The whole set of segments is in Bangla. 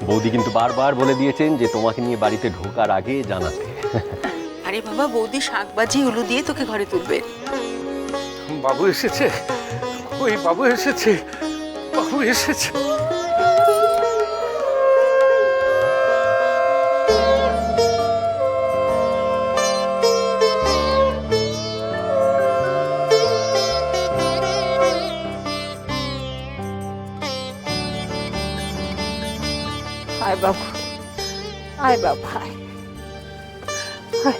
বৌদি কিন্তু বারবার বলে দিয়েছেন যে তোমাকে নিয়ে বাড়িতে ঢোকার আগে জানাতে। আরে বাবা, বৌদি শাক বাজি উলু দিয়ে তোকে ঘরে তুলবে। বাবু এসেছে, ওই বাবু এসেছে, বাবু এসেছে। আয় বাবু, আয় বাবা, আয়। আয়।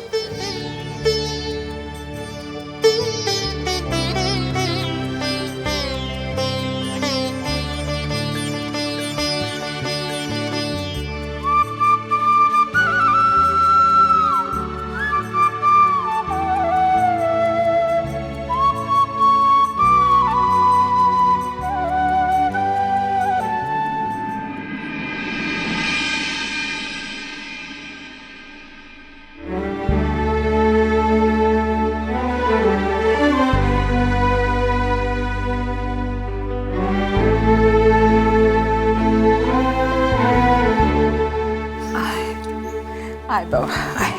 আয় বাবা, আয়।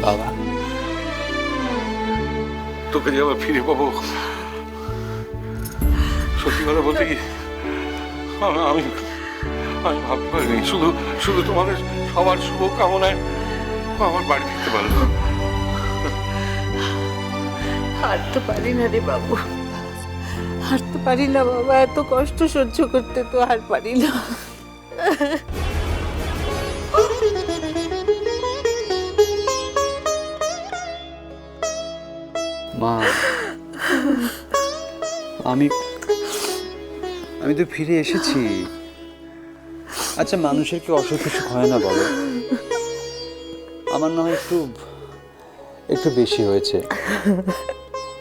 বাবা, তোকে যে আবার ফিরে পাবো, সত্যি কথা বলতে কি আমি আমি আমি ভাবতে পারিনি। শুধু শুধু তোমাদের সবার শুভ কামনায় আমার বাড়ি ফিরতে পারলো। হাঁটতে পারি না রে বাবু, হাঁটতে পারি না বাবা, এত কষ্ট সহ্য করতে তো আর পারি না। মা, আমি তো ফিরে এসেছি। আচ্ছা, মানুষের কি অসুখ বিসুখ হয় না বলো? আমার না হয় একটু বেশি হয়েছে,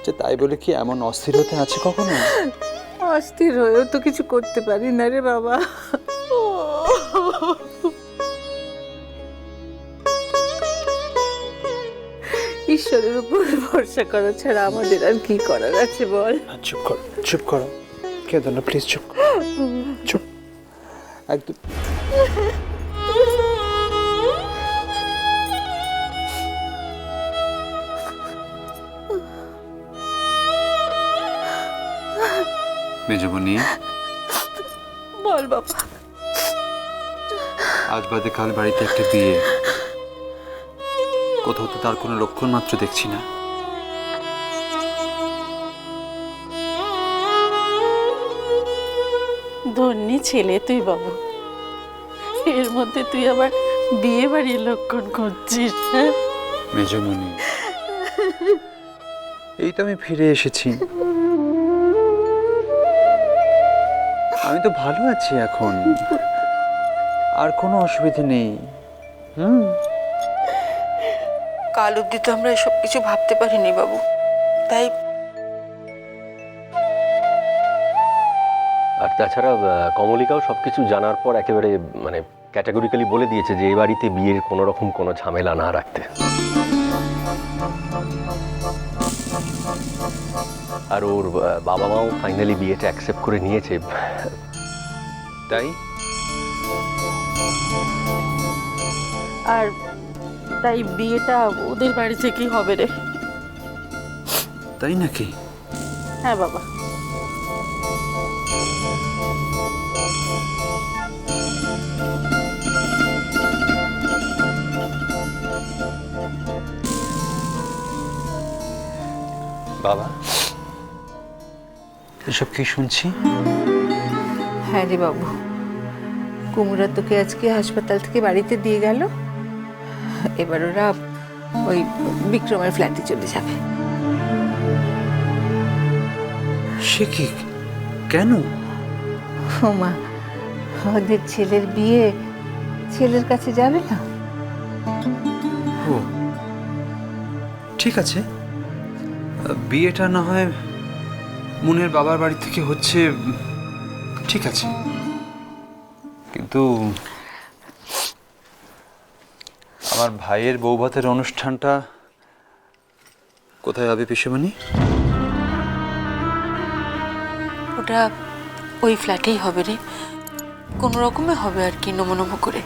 যে তাই বলে কি এমন অস্থির হতে আছে কখনো? অস্থির হয়েও তো কিছু করতে পারি না রে বাবা। ঈশ্বরের উপর ভরসা করা ছাড়া আমাদের আর কি করার আছে বল? চুপ করো, কেঁদো না প্লিজ, চুপ চুপ একদম। মেজবনি, বল বাবা। আজ বাদে কাল বাড়িতে একটা বিয়ে, কোথাও তো তার কোনো লক্ষণ মাত্র দেখছি না। ধন্যি ছেলে তুই বাবু, এর মধ্যে তুই আবার বিয়ে বাড়ির লক্ষণ খুঁজছিস? মেজমনি, এই তো আমি ফিরে এসেছি, আমি তো ভালো আছি এখন, আর কোনো অসুবিধা নেই। কাল অব্দি তো আমরা এসব কিছু ভাবতে পারিনি বাবু, তাই আর তাছাড়া কমলিকাও সবকিছু জানার পর একেবারে মানে ক্যাটাগরিক্যালি বলে দিয়েছে যে এই বাড়িতে বিয়ের কোনো রকম কোনো ঝামেলা না রাখতে। আর ওর বাবা মাও ফাইনালি বিয়েটা অ্যাকসেপ্ট করে নিয়েছে। তাই আর তাই বিয়েটা ওদের বাড়ি থেকেই হবে রে। তাই নাকি? হ্যাঁ বাবা। বাবা, এসব কি শুনছি? হ্যাঁ রে বাবু, কুমুরা তোকে আজকে হাসপাতাল থেকে বাড়িতে দিয়ে গেল, এবার ওরা ওই বিক্রমের ফ্ল্যাটে চলে যাবে। সে কি? কেন? মা, ওদের ছেলের বিয়ে ছেলের কাছে যাবে না। ও ঠিক আছে, বিয়েটা না হয় মুনের বাবার বাড়ি থেকে হচ্ছে, ঠিক আছে, কিন্তু আমার ভাইয়ের বৌভাতের অনুষ্ঠানটা কোথায় হবে পিসেমণি? ওটা ওই ফ্ল্যাটেই হবে রে, কোনো রকমে হবে আর কি, নমো নমো করে।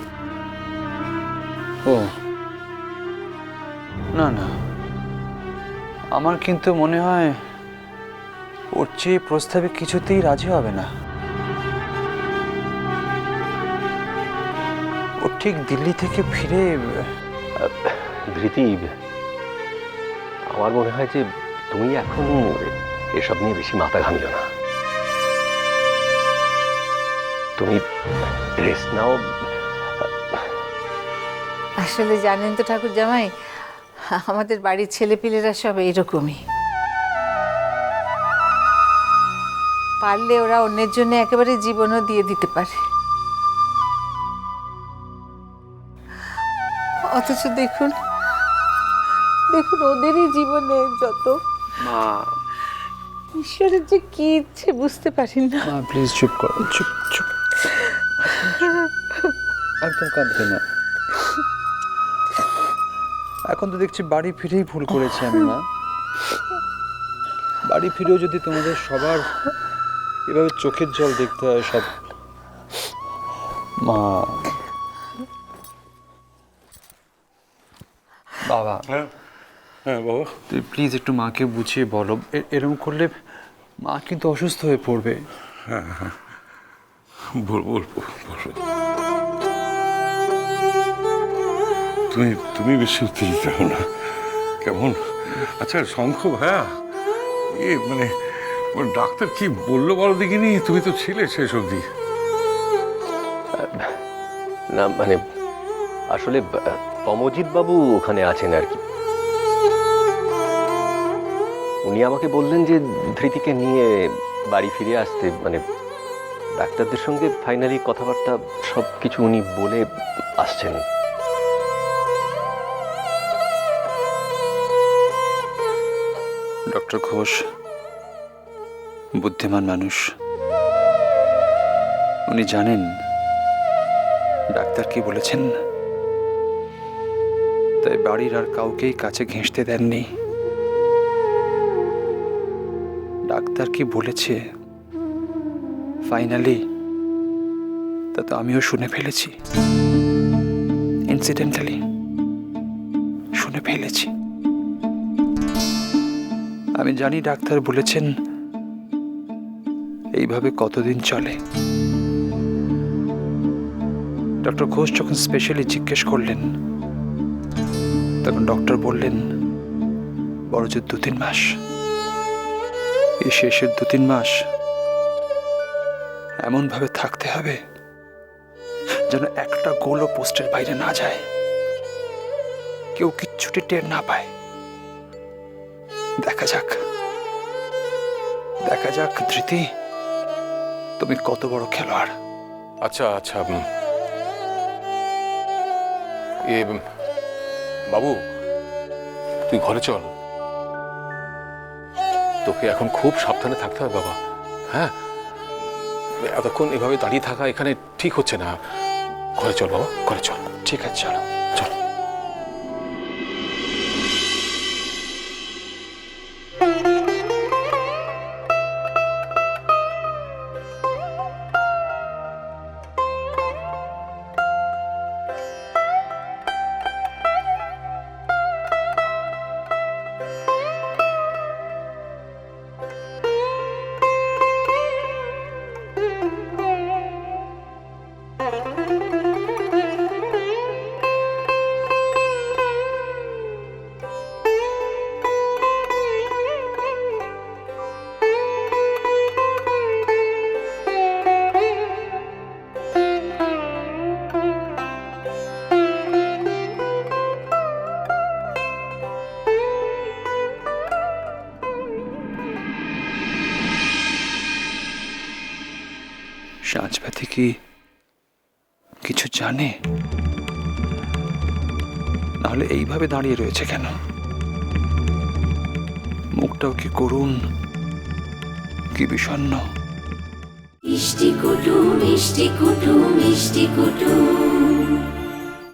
ও না না, আমার কিন্তু মনে হয় ওর চেয়ে প্রস্তাবে কিছুতেই রাজি হবে না। ও ঠিক দিল্লি থেকে ফিরে ধৃতি, আমার মনে হয় যে তুমি এখন এসব নিয়ে বেশি মাথা ঘামিও না। তুমি রেস্ট নাও। আসলে জানেন তো ঠাকুর জামাই, আমাদের বাড়ির ছেলেপিলেরা সব এইরকমই। পারলে ওরা অন্যের জন্য একেবারে জীবনও দিয়ে দিতে পারে, অথচ দেখুন দেখুন ওদেরই জীবনে যত মা, ঈশ্বরের যে কি ইচ্ছে বুঝতে পারি না। মা প্লিজ চুপ করো, চুপ চুপ, একদম কাঁদবে না। এখন তো দেখছি বাড়ি ফিরেই ভুল করেছি আমি মা। বাড়ি ফিরেও যদি তোমাদের সবার এভাবে চোখের জল দেখতে হয় সব, মা বাবা হ্যাঁ হ্যাঁ বাবা, তুই প্লিজ একটু মাকে বুঝিয়ে বলো, এরকম করলে মা কিন্তু অসুস্থ হয়ে পড়বে। বলবো বলবো। তুমি বেশি উত্তেজিত হও না কেমন? আচ্ছা শঙ্খ ভাইয়া, মানে ডাক্তার কি বললো বলো দেখিনি, তুমি তো ছিলে শেষ অবধি। না মানে আসলে অমজিৎ বাবু ওখানে আছেন আর কি। উনি আমাকে বললেন যে ধৃতিকে নিয়ে বাড়ি ফিরে আসতে, মানে ডাক্তারদের সঙ্গে ফাইনালি কথাবার্তা সব কিছু উনি বলে আসছেন। ডক্টর ঘোষ বুদ্ধিমান মানুষ, উনি জানেন ডাক্তার কি বলেছেন, তাই বাড়ির আর কাউকেই কাছে ঘেঁষতে দেননি। ডাক্তার কি বলেছে ফাইনালি তা তো আমিও শুনে ফেলেছি, ইনসিডেন্টালি শুনে ফেলেছি। আমি জানি ডাক্তার বলেছেন এইভাবে কতদিন চলে। ডক্টর ঘোষ যখন স্পেশালি জিজ্ঞেস করলেন তখন ডক্টর বললেন বড় যে 2-3 মাস, এই শেষের 2-3 মাস এমন ভাবে থাকতে হবে যেন একটা গোলও পোস্টের বাইরে না যায়, কেউ কিচ্ছুটি টের না পায়। দেখা যাক দেখা যাক ধৃতি, তুমি কত বড় খেলোয়াড়। আচ্ছা আচ্ছা, বাবু তুই ঘরে চল, তোকে এখন খুব সাবধানে থাকতে হবে বাবা। হ্যাঁ, এতক্ষণ এভাবে দাঁড়িয়ে থাকা এখানে ঠিক হচ্ছে না। ঘরে চল বাবা, ঘরে চল। ঠিক আছে চলো চল। সাঁঝপাতি কি কিছু জানে? নাহলে এইভাবে দাঁড়িয়ে রয়েছে কেন? মুখটাও কি করুণ, কি বিষণ্ণ। মিষ্টি কুটু মিষ্টি কুটু মিষ্টি কুটু।